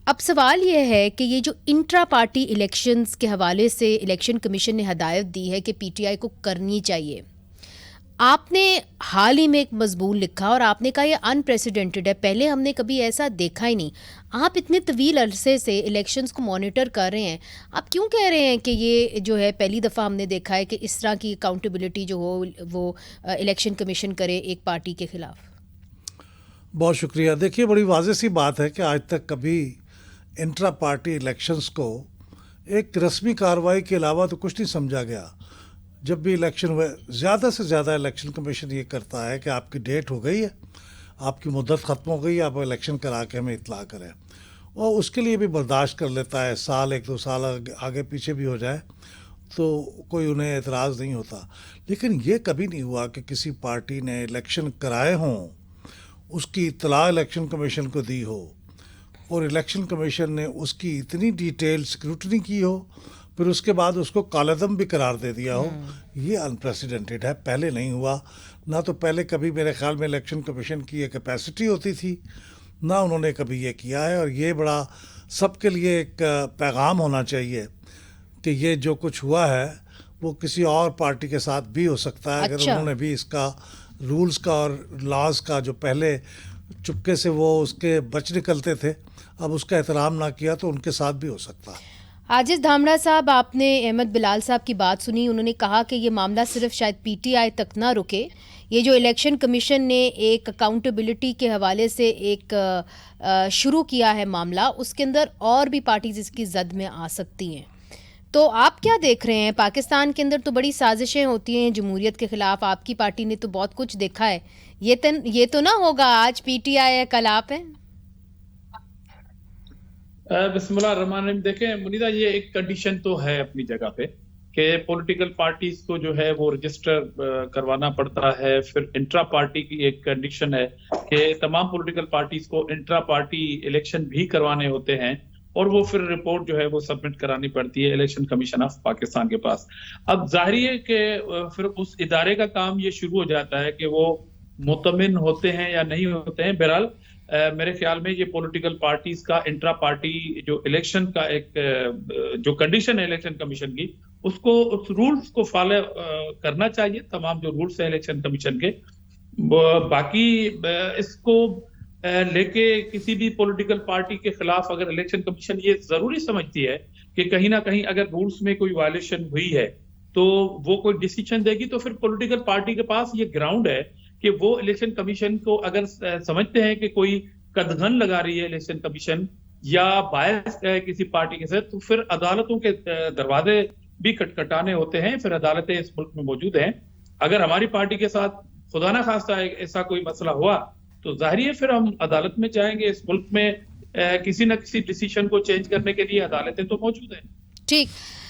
अब सवाल ये है कि ये जो इंट्रा पार्टी इलेक्शंस के हवाले से इलेक्शन कमीशन ने हदायत दी है कि पीटीआई को करनी चाहिए। आपने हाल ही में एक मजमून लिखा और आपने कहा ये अनप्रेसिडेंटेड है, पहले हमने कभी ऐसा देखा ही नहीं। आप इतने तवील अरसे से इलेक्शंस को मॉनिटर कर रहे हैं, आप क्यों कह रहे हैं कि ये जो है पहली दफ़ा हमने देखा है कि इस तरह की अकाउंटेबिलिटी जो हो वो इलेक्शन कमीशन करे एक पार्टी के खिलाफ? बहुत शुक्रिया। देखिए, बड़ी वाज़ेह सी बात है कि आज तक कभी इंट्रा पार्टी इलेक्शंस को एक रस्मी कार्रवाई के अलावा तो कुछ नहीं समझा गया। जब भी इलेक्शन हुए, ज़्यादा से ज़्यादा इलेक्शन कमीशन ये करता है कि आपकी डेट हो गई है, आपकी मुद्दत ख़त्म हो गई है, आप इलेक्शन करा के हमें इत्तला करें, और उसके लिए भी बर्दाश्त कर लेता है। साल, एक दो साल आगे पीछे भी हो जाए तो कोई उन्हें एतराज़ नहीं होता। लेकिन ये कभी नहीं हुआ कि किसी पार्टी ने इलेक्शन कराए हों, उसकी इत्तला इलेक्शन कमीशन को दी हो और इलेक्शन कमीशन ने उसकी इतनी डिटेल स्क्रूटनी की हो, फिर उसके बाद उसको कालेदम भी करार दे दिया हो। ये अनप्रेसिडेंटेड है, पहले नहीं हुआ। ना तो पहले कभी मेरे ख्याल में इलेक्शन कमीशन की ये कैपेसिटी होती थी, ना उन्होंने कभी ये किया है। और ये बड़ा सबके लिए एक पैगाम होना चाहिए कि ये जो कुछ हुआ है वो किसी और पार्टी के साथ भी हो सकता है। अगर अच्छा। उन्होंने भी इसका रूल्स का और लॉज का जो पहले चुपके से वो उसके बच निकलते थे, अब उसका एहतराम ना किया तो उनके साथ भी हो सकता है। आजिज़ धामड़ा साहब, आपने अहमद बिलाल साहब की बात सुनी। उन्होंने कहा कि ये मामला सिर्फ शायद पीटीआई तक ना रुके, ये जो इलेक्शन कमीशन ने एक अकाउंटेबिलिटी के हवाले से एक शुरू किया है मामला, उसके अंदर और भी पार्टीज इसकी जद में आ सकती हैं। तो आप क्या देख रहे हैं? पाकिस्तान के अंदर तो बड़ी साजिशें होती हैं जमहूरियत के खिलाफ, आपकी पार्टी ने तो बहुत कुछ देखा है। ये तो ना होगा आज पीटीआई है कल आप हैं? बिस्मिल्लाह रहमान रहीम। देखें मुनीदा, ये एक कंडीशन तो है अपनी जगह पे कि पॉलिटिकल पार्टीज को जो है वो रजिस्टर करवाना पड़ता है। फिर इंट्रा पार्टी की एक कंडीशन है कि तमाम पॉलिटिकल पार्टीज को इंट्रा पार्टी इलेक्शन भी करवाने होते हैं और वो फिर रिपोर्ट जो है वो सबमिट करानी पड़ती है इलेक्शन कमीशन ऑफ पाकिस्तान के पास। अब जाहिर है कि फिर उस इदारे का काम ये शुरू हो जाता है कि वो मुतमिन होते हैं या नहीं होते हैं। बहरहाल मेरे ख्याल में ये पॉलिटिकल पार्टीज का इंट्रा पार्टी जो इलेक्शन का एक जो कंडीशन है इलेक्शन कमीशन की, उसको उस रूल्स को फॉलो करना चाहिए, तमाम जो रूल्स है इलेक्शन कमीशन के। बाकी इसको लेके किसी भी पॉलिटिकल पार्टी के खिलाफ अगर इलेक्शन कमीशन ये जरूरी समझती है कि कहीं ना कहीं अगर रूल्स में कोई वायलेशन हुई है तो वो कोई डिसीजन देगी, तो फिर पॉलिटिकल पार्टी के पास ये ग्राउंड है कि वो इलेक्शन कमीशन को अगर समझते हैं कि कोई कदगन लगा रही है इलेक्शन कमीशन या बायस है किसी पार्टी के साथ, तो फिर अदालतों के दरवाजे भी खटखटाने होते हैं। फिर अदालतें इस मुल्क में मौजूद हैं। अगर हमारी पार्टी के साथ खुदा ना खास्ता ऐसा कोई मसला हुआ तो जाहिर है फिर हम अदालत में जाएंगे। इस मुल्क में किसी न किसी डिसीजन को चेंज करने के लिए अदालतें तो मौजूद हैं। ठीक।